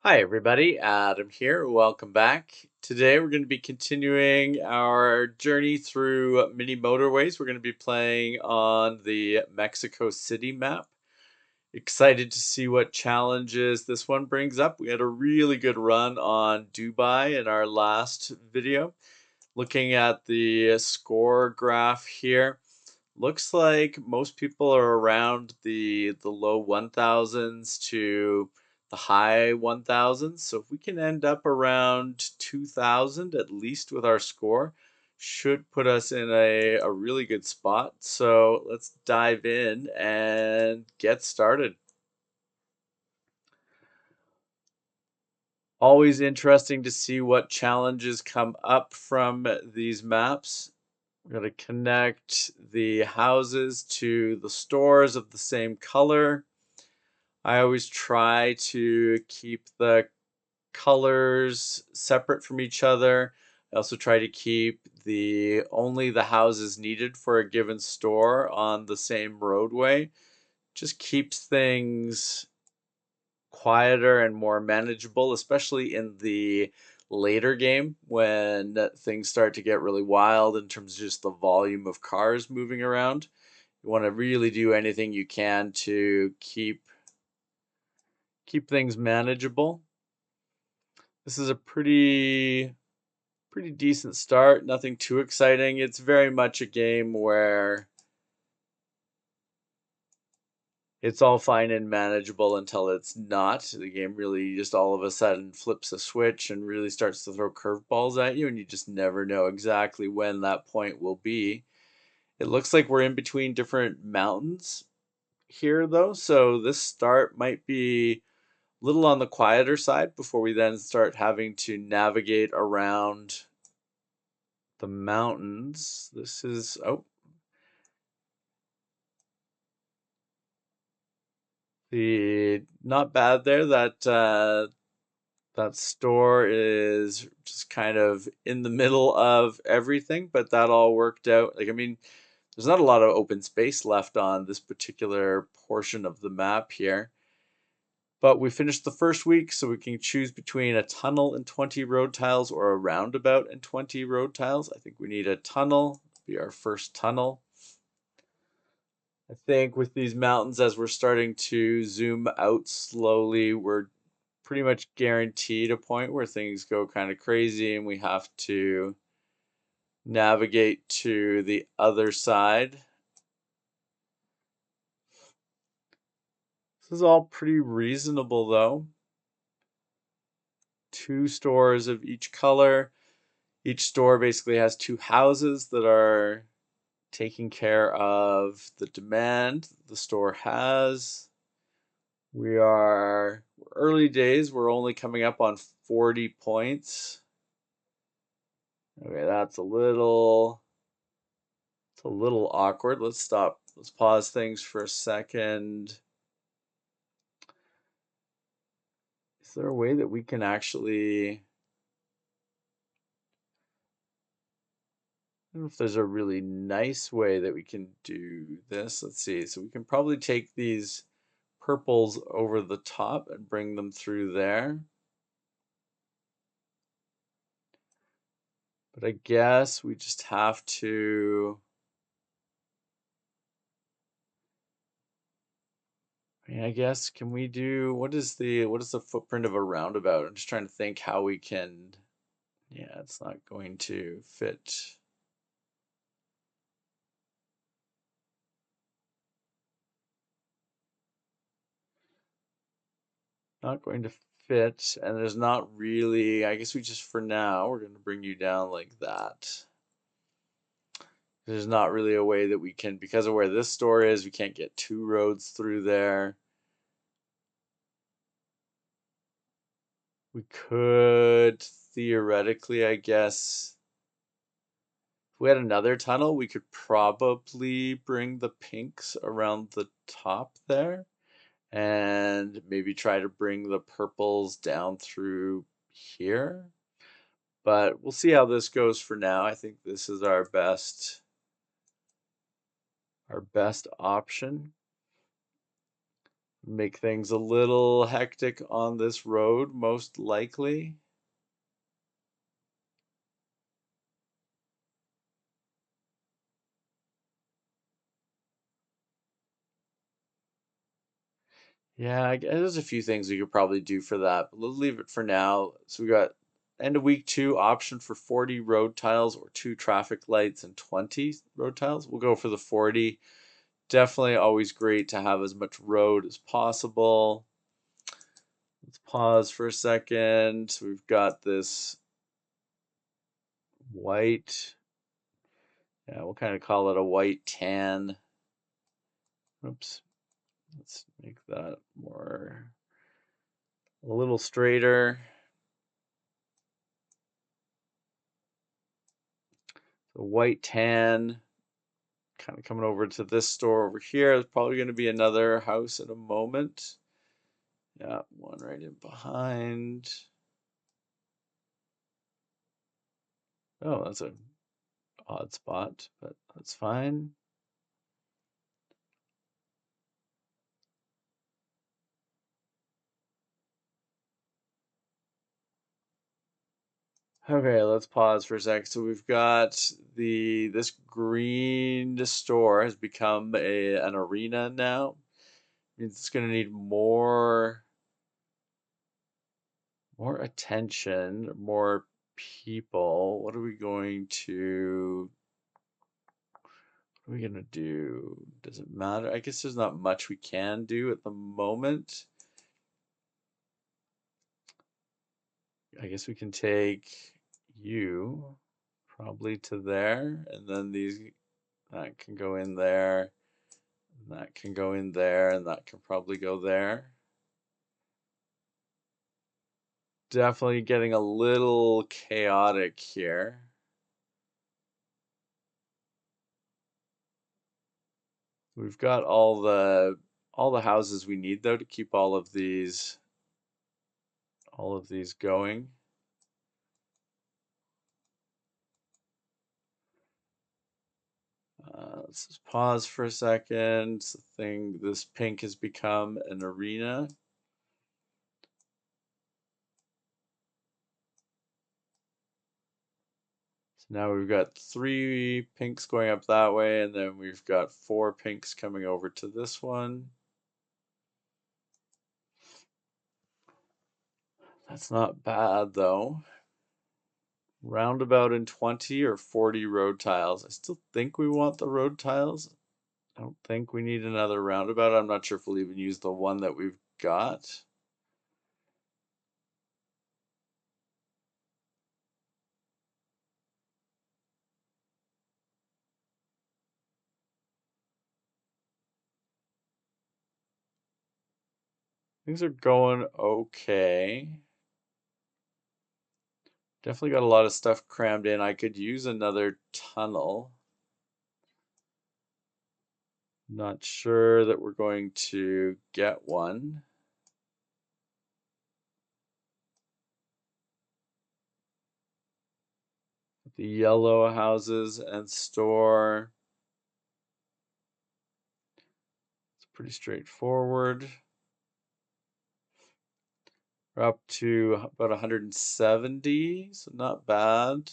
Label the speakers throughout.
Speaker 1: Hi, everybody. Adam here. Welcome back. Today, we're going to be continuing our journey through Mini Motorways. We're going to be playing on the Mexico City map. Excited to see what challenges this one brings up. We had a really good run on Dubai in our last video. Looking at the score graph here, looks like most people are around the low 1000s to the high 1000s. So if we can end up around 2000 at least with our score, should put us in a really good spot. So let's dive in and get started. Always interesting to see what challenges come up from these maps. We're going to connect the houses to the stores of the same color. I always try to keep the colors separate from each other. I also try to keep the only the houses needed for a given store on the same roadway. Just keeps things quieter and more manageable, especially in the later game when things start to get really wild in terms of just the volume of cars moving around. You want to really do anything you can to keep things manageable. This is a pretty decent start, nothing too exciting. It's very much a game where it's all fine and manageable until it's not. The game really just all of a sudden flips a switch and really starts to throw curveballs at you, and you just never know exactly when that point will be. It looks like we're in between different mountains here, though, so this start might be a little on the quieter side before we then start having to navigate around the mountains. This is, oh, the not bad there. That store is just kind of in the middle of everything, but that all worked out. Like, I mean, there's not a lot of open space left on this particular portion of the map here. But we finished the first week, so we can choose between a tunnel and 20 road tiles or a roundabout and 20 road tiles. I think we need a tunnel, be our first tunnel. I think with these mountains, as we're starting to zoom out slowly, we're pretty much guaranteed a point where things go kind of crazy and we have to navigate to the other side. This is all pretty reasonable though. Two stores of each color. Each store basically has two houses that are taking care of the demand the store has. We are early days. We're only coming up on 40 points. Okay, it's a little awkward. Let's stop. Let's pause things for a second. Is there a way that we can actually, I don't know if there's a really nice way that we can do this. Let's see. So we can probably take these purples over the top and bring them through there. But I guess we just have to, I mean, I guess can we do what is the footprint of a roundabout? I'm just trying to think how we can, yeah, it's not going to fit. Not going to fit, and there's not really, I guess we just for now, we're going to bring you down like that. There's not really a way that we can, because of where this store is, we can't get two roads through there. We could theoretically, I guess, if we had another tunnel, we could probably bring the pinks around the top there and maybe try to bring the purples down through here. But we'll see how this goes for now. I think this is our best option. Make things a little hectic on this road, most likely. Yeah, there's a few things we could probably do for that, but we'll leave it for now. So we got end of week 2 option for 40 road tiles or 2 traffic lights and 20 road tiles. We'll go for the 40. Definitely always great to have as much road as possible. Let's pause for a second. So we've got this white, yeah, we'll kind of call it a white tan. Oops, let's make that more, a little straighter. The white tan, kind of coming over to this store over here. There's probably going to be another house in a moment. Yeah, one right in behind. Oh, that's an odd spot, but that's fine. Okay, let's pause for a sec. So we've got this green store has become an arena now. Means it's going to need more attention, more people. What are we gonna do? Does it matter? I guess there's not much we can do at the moment. I guess we can take you probably to there, and then that can go in there, and that can go in there, and that can probably go there. Definitely getting a little chaotic here. We've got all the houses we need though to keep all of these going. Let's just pause for a second. This pink has become an arena. So now we've got 3 pinks going up that way, and then we've got 4 pinks coming over to this one. That's not bad though. Roundabout in 20 or 40 road tiles. I still think we want the road tiles. I don't think we need another roundabout. I'm not sure if we'll even use the one that we've got. Things are going okay. Definitely got a lot of stuff crammed in. I could use another tunnel. Not sure that we're going to get one. The yellow houses and store. It's pretty straightforward. We're up to about 170, so not bad.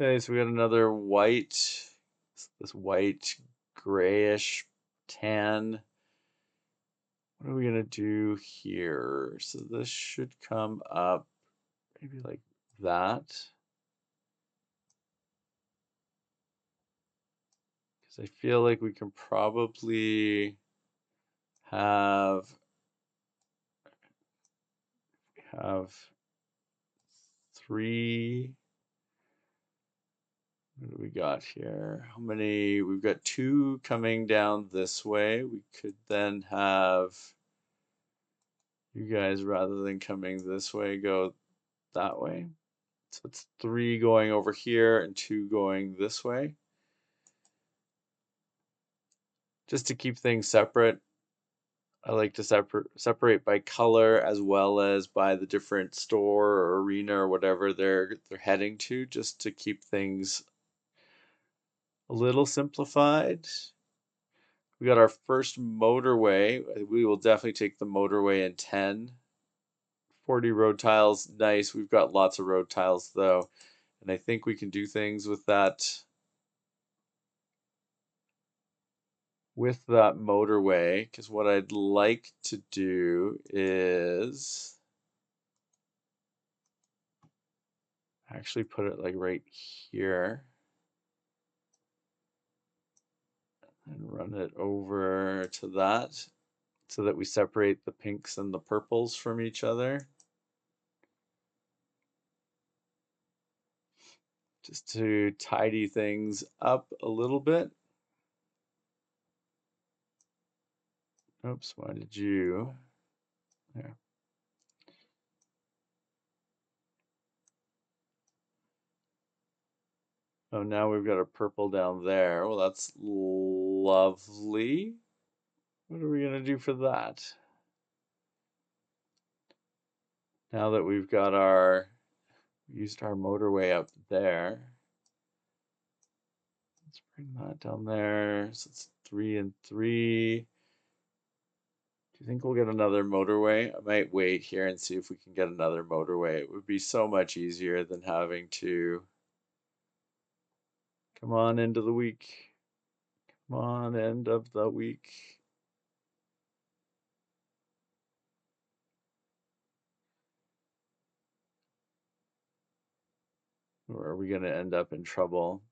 Speaker 1: Okay, so we got another white, this white grayish tan. What are we gonna do here? So this should come up maybe like that. Because I feel like we can probably have have 3. What do we got here? How many? We've got 2 coming down this way. We could then have you guys, rather than coming this way, go that way. So it's 3 going over here and 2 going this way. Just to keep things separate. I like to separate by color as well as by the different store or arena or whatever they're heading to, just to keep things a little simplified. We got our first motorway. We will definitely take the motorway in 10. 40 road tiles, nice. We've got lots of road tiles though. And I think we can do things with that motorway, because what I'd like to do is actually put it like right here and run it over to that so that we separate the pinks and the purples from each other. Just to tidy things up a little bit. Oops, why did you? There. Oh, now we've got a purple down there. Well, that's lovely. What are we gonna do for that? Now that we've got used our motorway up there. Let's bring that down there. So it's 3 and 3. Do you think we'll get another motorway? I might wait here and see if we can get another motorway. It would be so much easier than having to come on end of the week. Come on, end of the week. Or are we going to end up in trouble?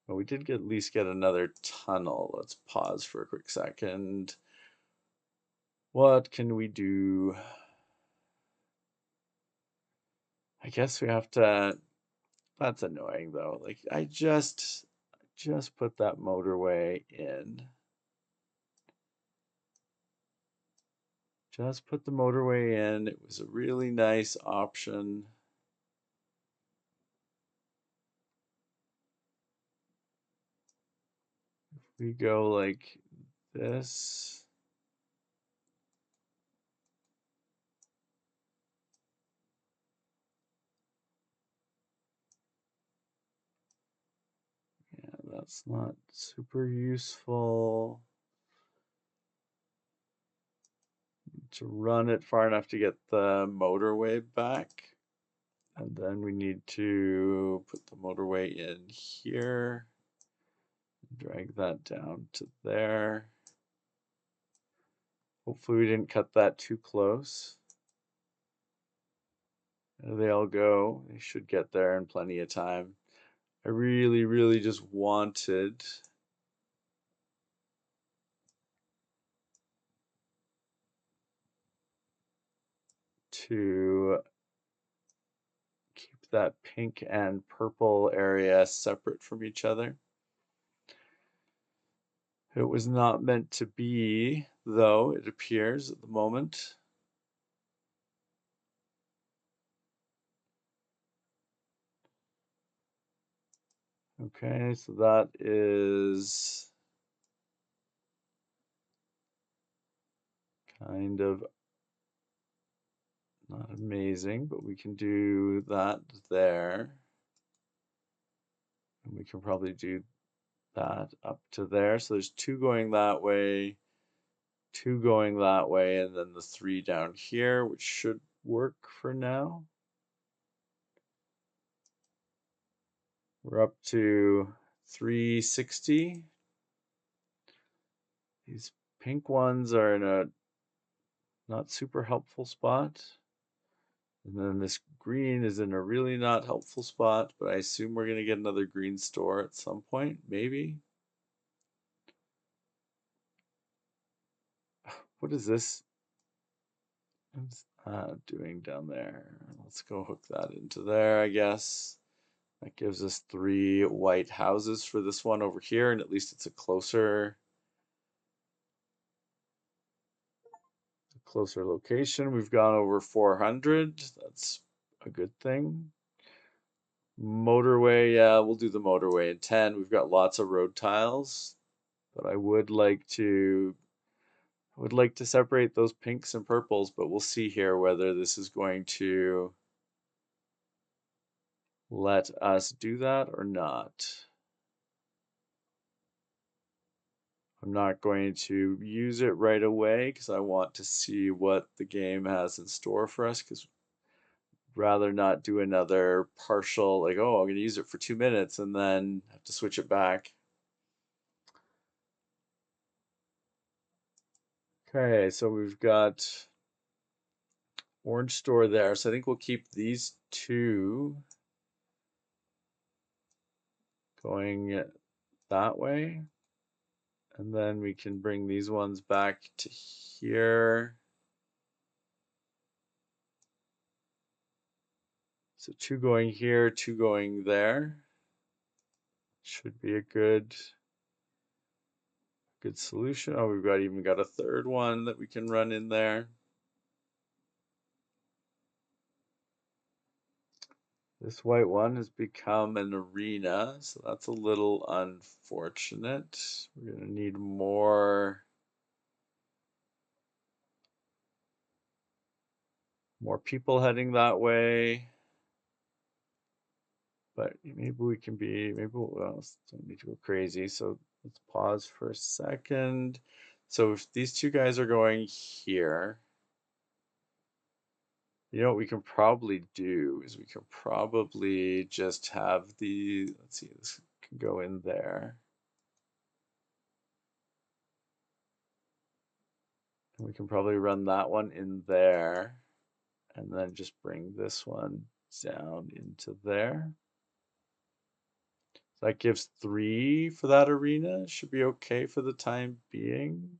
Speaker 1: Well, we did at least get another tunnel. Let's pause for a quick second. What can we do? I guess we have to. That's annoying though. Like I just put that motorway in. Just put the motorway in. It was a really nice option. If we go like this. Yeah, that's not super useful. To run it far enough to get the motorway back. And then we need to put the motorway in here. Drag that down to there. Hopefully we didn't cut that too close. There they all go. They should get there in plenty of time. I really, really just wanted to keep that pink and purple area separate from each other. It was not meant to be, though, it appears at the moment. Okay, so that is kind of not amazing, but we can do that there. And we can probably do that up to there. So there's 2 going that way, 2 going that way, and then the 3 down here, which should work for now. We're up to 360. These pink ones are in a not super helpful spot. And then this green is in a really not helpful spot, but I assume we're going to get another green store at some point, maybe. What is this? What's that doing down there? Let's go hook that into there, I guess. That gives us 3 white houses for this one over here, and at least it's a closer location. We've gone over 400. That's a good thing. Motorway, yeah, we'll do the motorway in 10. We've got lots of road tiles, but I would like to separate those pinks and purples, but we'll see here whether this is going to let us do that or not. I'm not going to use it right away because I want to see what the game has in store for us, because rather not do another partial, like, oh, I'm going to use it for 2 minutes and then have to switch it back. Okay, so we've got orange store there. So I think we'll keep these two going that way. And then we can bring these ones back to here. So two going here, two going there. Should be a good solution. Oh, we've got even got a third one that we can run in there. This white one has become an arena, so that's a little unfortunate. We're gonna need more people heading that way. But maybe we can be, maybe we'll don't need to go crazy. So let's pause for a second. So if these two guys are going here, you know what we can probably do is we can probably just have the, let's see, this can go in there. And we can probably run that one in there and then just bring this one down into there. So that gives 3 for that arena. Should be okay for the time being.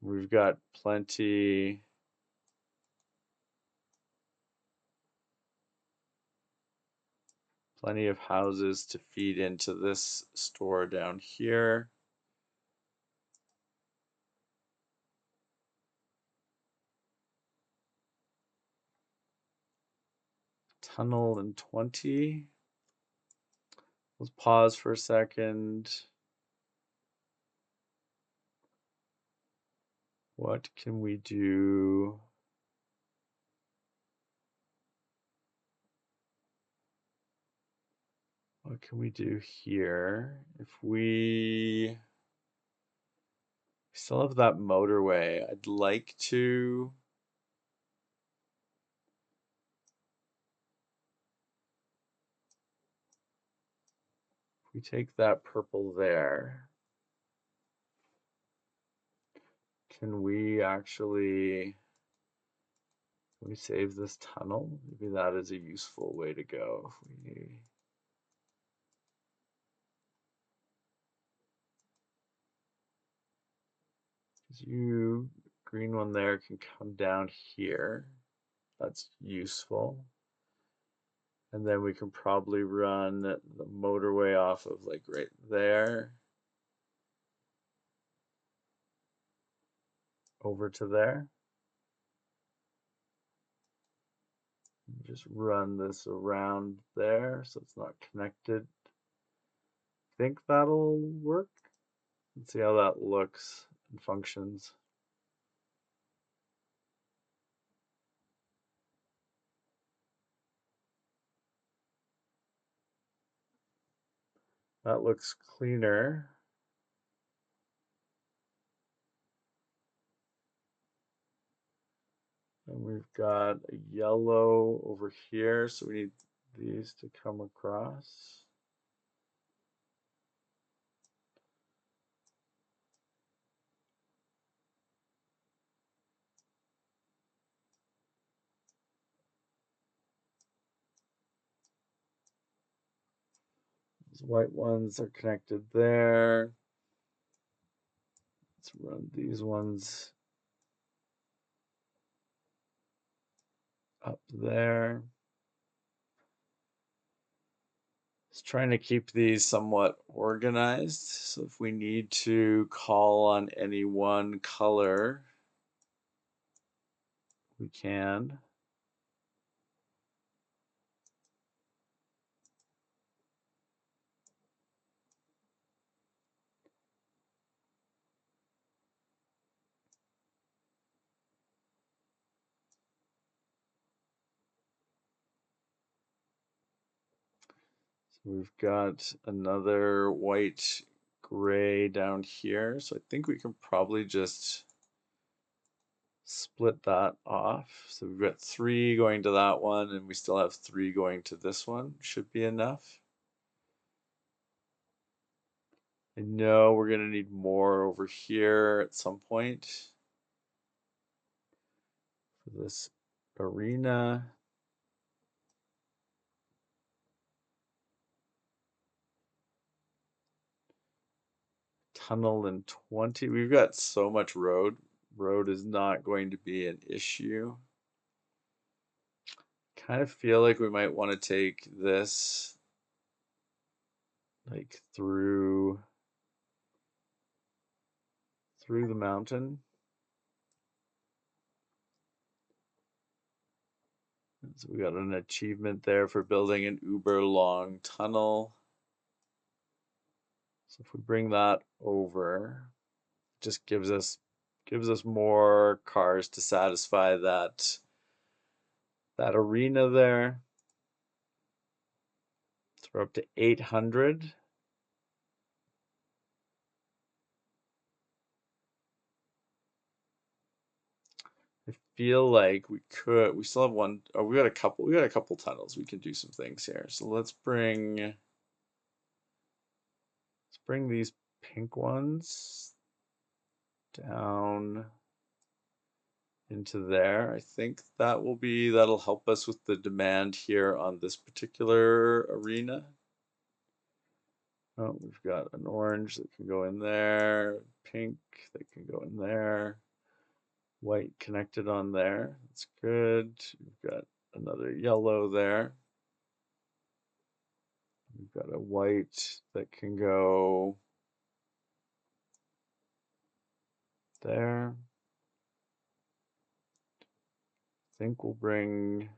Speaker 1: We've got plenty of houses to feed into this store down here. Tunnel in 20. Let's pause for a second. What can we do? What can we do here? If we still have that motorway, I'd like to if we take that purple there, can we actually save this tunnel? Maybe that is a useful way to go. If we you green one there can come down here. That's useful. And then we can probably run the motorway off of like right there over to there. Just run this around there so it's not connected. Think that'll work. Let's see how that looks and functions. That looks cleaner. And we've got a yellow over here, so we need these to come across. These white ones are connected there. Let's run these ones up there. Just trying to keep these somewhat organized. So if we need to call on any one color, we can. So we've got another white gray down here. So I think we can probably just split that off. So we've got 3 going to that one, and we still have 3 going to this one. Should be enough. I know we're gonna need more over here at some point for this arena. Tunnel in 20. We've got so much road. Road is not going to be an issue. Kind of feel like we might want to take this like through the mountain. So we got an achievement there for building an uber long tunnel. So if we bring that over, it just gives us more cars to satisfy that arena there. So we're up to 800. I feel like we still have one, oh, we got a couple tunnels. We can do some things here. So let's bring these pink ones down into there. I think that'll help us with the demand here on this particular arena. Oh, we've got an orange that can go in there, pink that can go in there, white connected on there. That's good. We've got another yellow there. We've got a white that can go there. I think we'll bring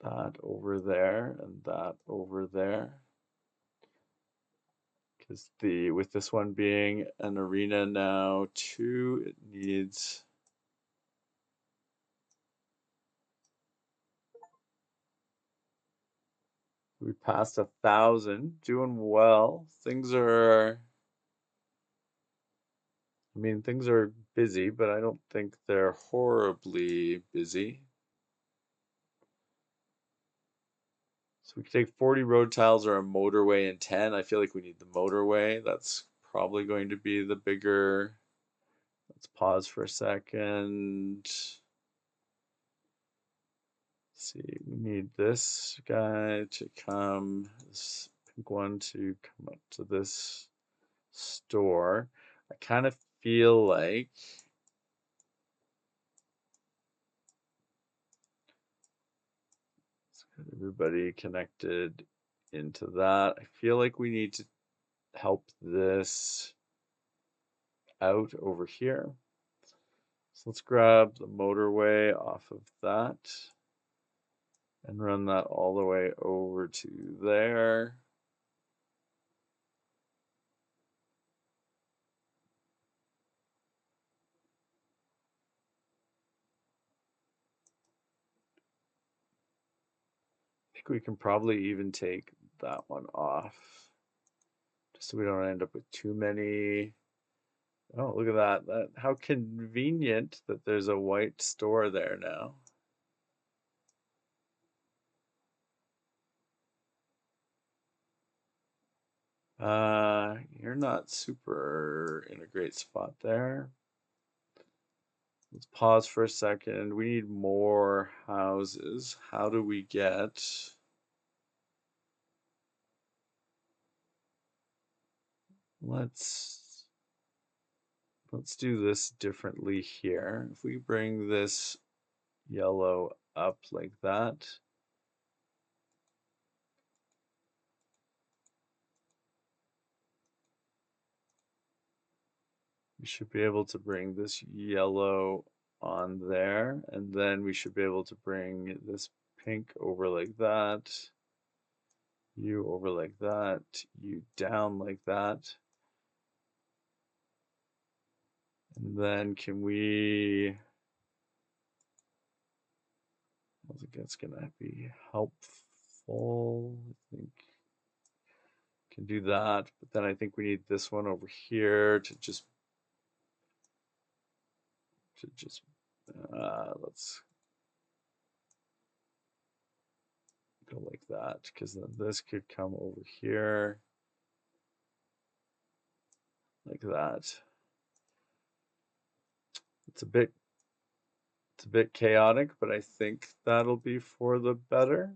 Speaker 1: that over there and that over there. Because with this one being an arena now too, it needs we passed 1,000, doing well. Things are busy, but I don't think they're horribly busy. So we can take 40 road tiles or a motorway in 10. I feel like we need the motorway. That's probably going to be the bigger. Let's pause for a second. See, we need this guy to come, this pink one to come up to this store. I kind of feel like everybody connected into that. I feel like we need to help this out over here. So let's grab the motorway off of that and run that all the way over to there. I think we can probably even take that one off, just so we don't end up with too many. Oh, look at that. How convenient that there's a white store there now. You're not super in a great spot there. Let's pause for a second. We need more houses. How do we get... Let's do this differently here. If we bring this yellow up like that, we should be able to bring this yellow on there, and then we should be able to bring this pink over like that, you over like that, you down like that. And then can we, I think that's gonna be helpful. I think Can do that, but then I think we need this one over here to just let's go like that, because then this could come over here like that. It's a bit chaotic, but I think that'll be for the better.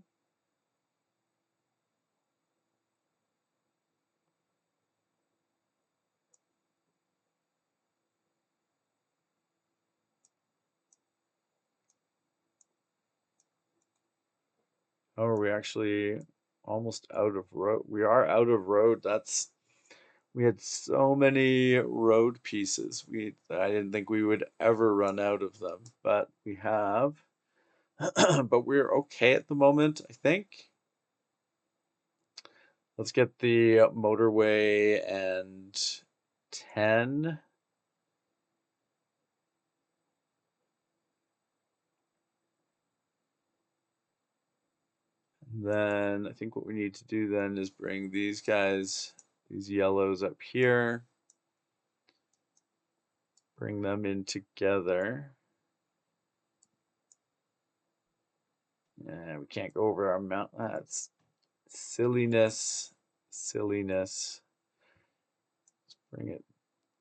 Speaker 1: Oh, are we actually almost out of road? We are out of road. We had so many road pieces. I didn't think we would ever run out of them, but we have. But we're okay at the moment, I think. Let's get the motorway and 10. And then I think what we need to do then is bring these guys, these yellows up here, bring them in together. We can't go over our mount. That's silliness. Silliness. Let's bring it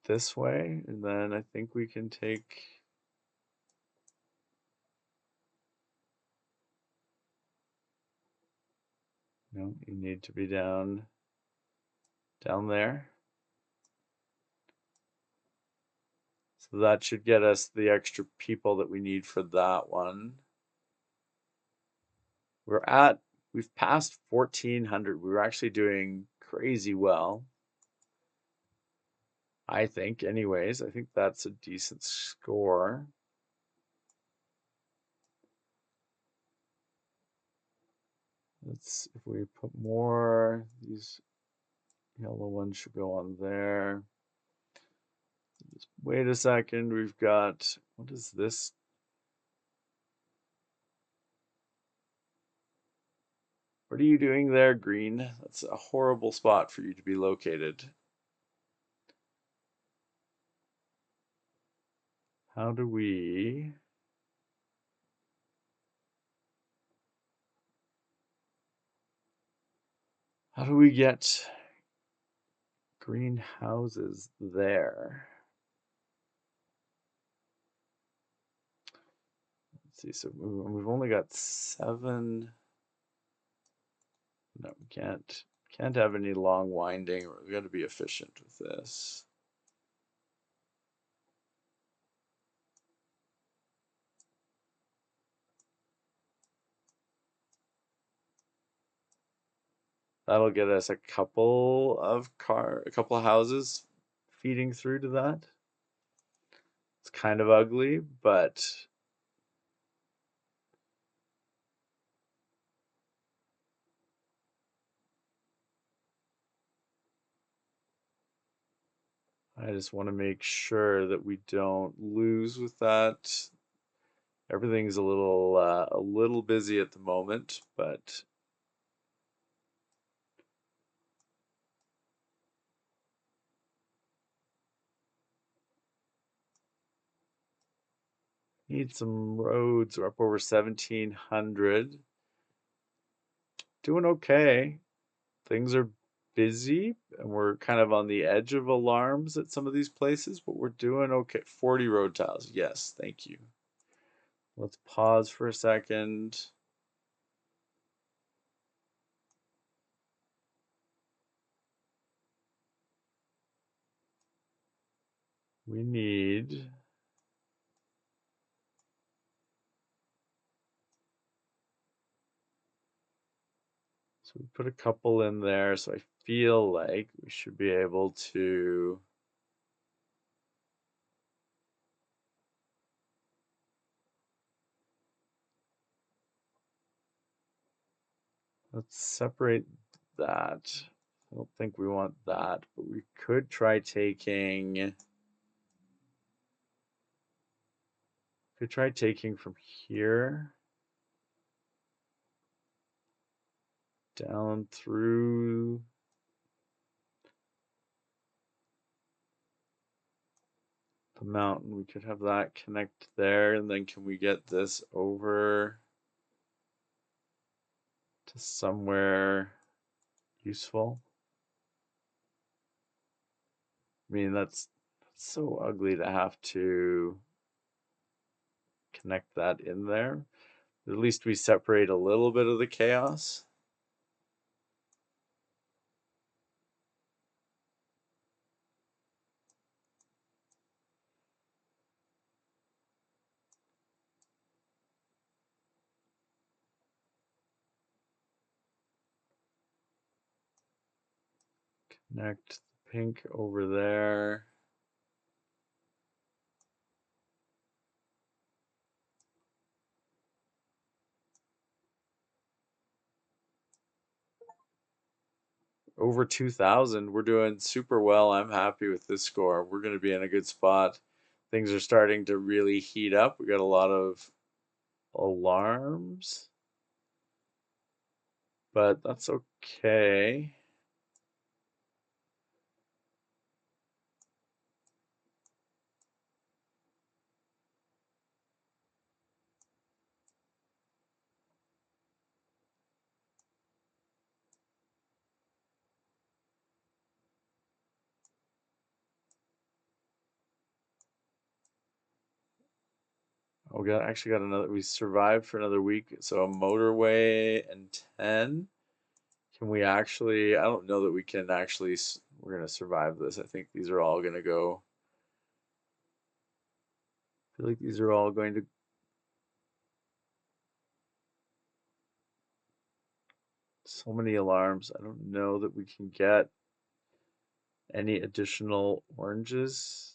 Speaker 1: this way, and then I think we can take. No, you need to be down there. So that should get us the extra people that we need for that one. We've passed 1400. We were actually doing crazy well. I think, anyways. I think that's a decent score. If we put more, these yellow ones should go on there. Just wait a second. We've got, what is this? What are you doing there, green? That's a horrible spot for you to be located. How do we get green houses there? Let's see. So we've only got 7. No, we can't have any long winding. We've got to be efficient with this. That'll get us a couple of houses feeding through to that. It's kind of ugly, but I just want to make sure that we don't lose with that. Everything's a little busy at the moment, but need some roads. We're up over 1700. Doing okay. Things are busy and we're kind of on the edge of alarms at some of these places, but we're doing okay. 40 road tiles. Yes, thank you. Let's pause for a second. We need. So we put a couple in there, so I feel like we should be able to. Let's separate that. I don't think we want that, but we could try taking. Could try taking from here down through the mountain. We could have that connect there, and then can we get this over to somewhere useful? I mean, that's so ugly to have to connect that in there. At least we separate a little bit of the chaos. Connect the pink over there. Over 2,000. We're doing super well. I'm happy with this score. We're going to be in a good spot. Things are starting to really heat up. We got a lot of alarms, but that's okay. Oh, we actually got another. We survived for another week. So a motorway and 10. Can we actually? I don't know that we can actually. We're gonna survive this. I think these are all gonna go. I feel like these are all going to. So many alarms. I don't know that we can get any additional oranges.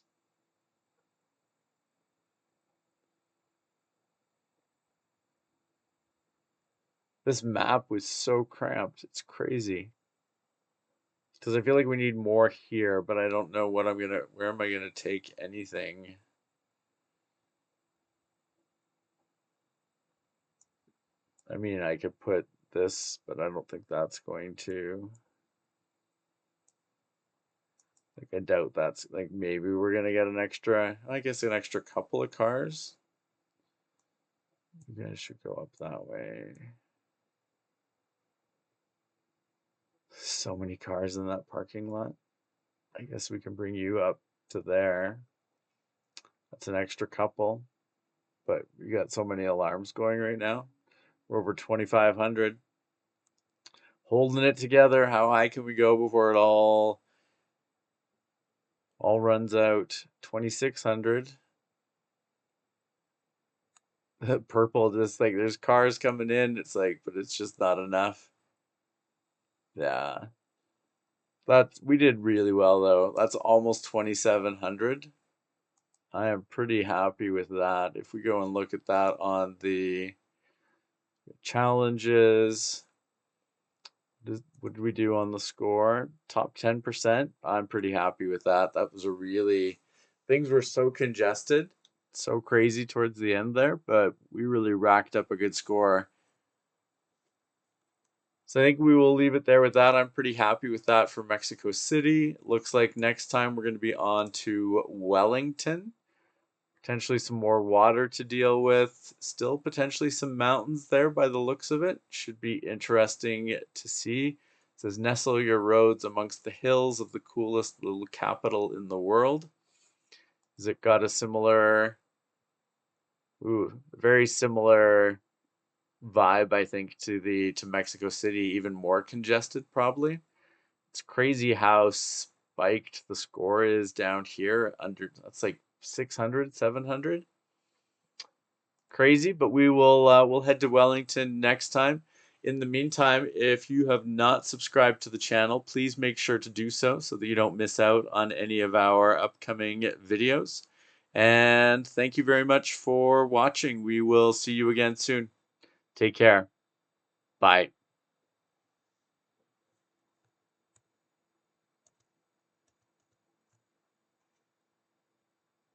Speaker 1: This map was so cramped. It's crazy. Because I feel like we need more here, but I don't know what I'm gonna. Where am I gonna take anything? I mean, I could put this, but I don't think that's going to. Like, I doubt that's like maybe we're gonna get an extra. I guess an extra couple of cars. You guys should go up that way. So many cars in that parking lot. I guess we can bring you up to there. That's an extra couple, but we got so many alarms going right now. We're over 2,500. Holding it together. How high can we go before it all runs out? 2,600. Purple, just like there's cars coming in. It's like, but it's just not enough. Yeah. We did really well though. That's almost 2,700. I am pretty happy with that. If we go and look at that on the challenges, what did we do on the score? Top 10%. I'm pretty happy with that. That was a really, things were so congested, so crazy towards the end there, but we really racked up a good score. So I think we will leave it there with that. I'm pretty happy with that for Mexico City. Looks like next time we're going to be on to Wellington. Potentially some more water to deal with. Still potentially some mountains there by the looks of it. Should be interesting to see. It says nestle your roads amongst the hills of the coolest little capital in the world. Has it got a similar, very similar vibe, I think, to Mexico City, even more congested probably. It's crazy how spiked the score is down here under that's like 600, 700. Crazy, but we'll head to Wellington next time. In the meantime, if you have not subscribed to the channel, please make sure to do so that you don't miss out on any of our upcoming videos. And thank you very much for watching. We will see you again soon. Take care. Bye.